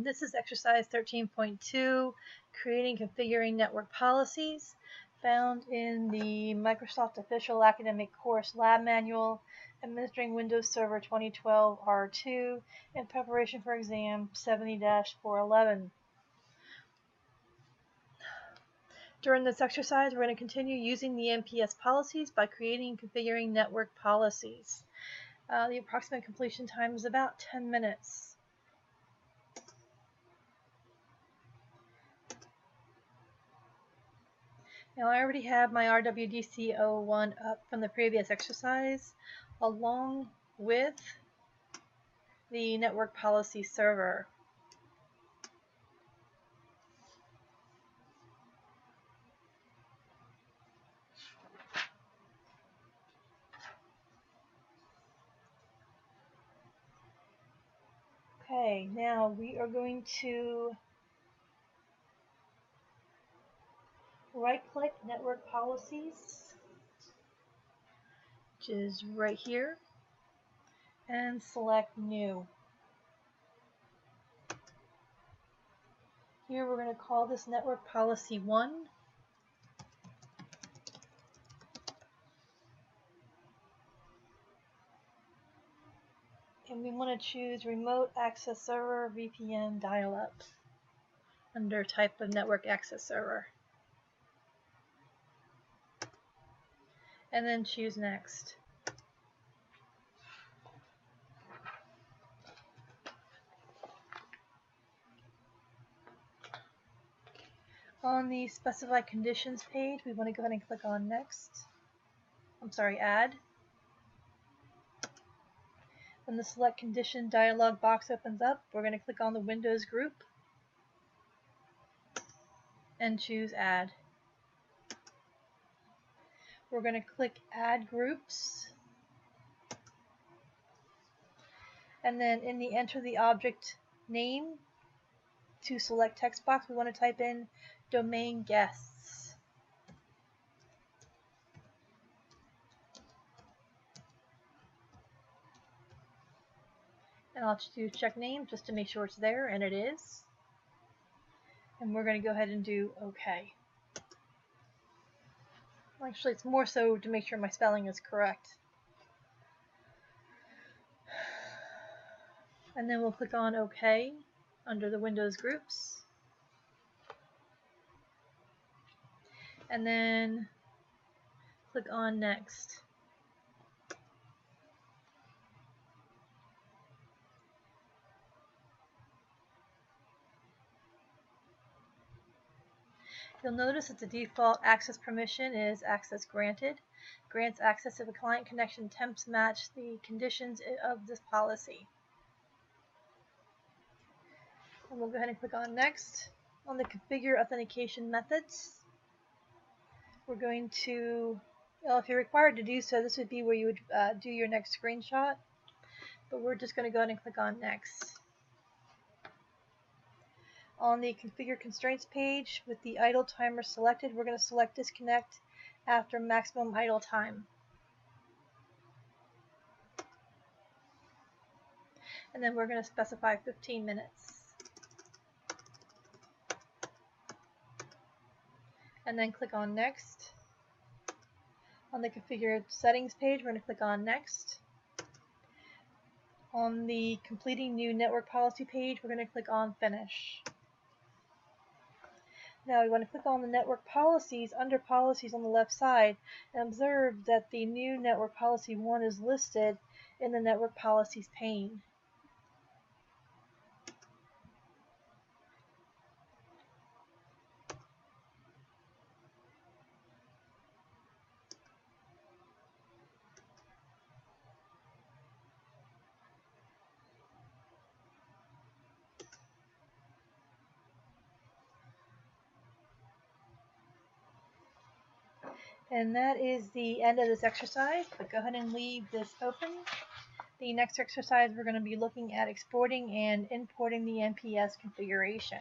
This is exercise 13.2, creating configuring network policies, found in the Microsoft Official Academic Course Lab Manual, Administering Windows Server 2012 R2, in preparation for exam 70-411. During this exercise, we're going to continue using the NPS policies by creating and configuring network policies. The approximate completion time is about 10 minutes. Now I already have my RWDC01 up from the previous exercise, along with the network policy server. Okay, now we are going to right-click Network Policies, which is right here, and select New. Here we're going to call this Network Policy 1. And we want to choose Remote Access Server VPN Dial-Up under Type of Network Access Server. And then choose Next. On the Specify Conditions page, we want to go ahead and click on Add. When the Select Condition dialog box opens up, we're going to click on the Windows group and choose Add. We're going to click Add Groups, and then in the Enter the Object Name to select text box, we want to type in Domain Guests. And I'll just do check name just to make sure it's there, and it is. And we're going to go ahead and do OK. Actually, it's more so to make sure my spelling is correct. And then we'll click on OK under the Windows groups. And then click on Next. You'll notice that the default access permission is access granted. Grants access if a client connection attempts to match the conditions of this policy. And we'll go ahead and click on Next. On the Configure Authentication Methods, we're going to, well, if you're required to do so, this would be where you would do your next screenshot. But we're just going to go ahead and click on Next. On the Configure Constraints page, with the idle timer selected, we're going to select Disconnect after maximum idle time. And then we're going to specify 15 minutes. And then click on Next. On the Configure Settings page, we're going to click on Next. On the Completing New Network Policy page, we're going to click on Finish. Now we want to click on the Network Policies under Policies on the left side and observe that the new Network Policy 1 is listed in the Network Policies pane. And that is the end of this exercise, but go ahead and leave this open. The next exercise we're going to be looking at exporting and importing the NPS configuration.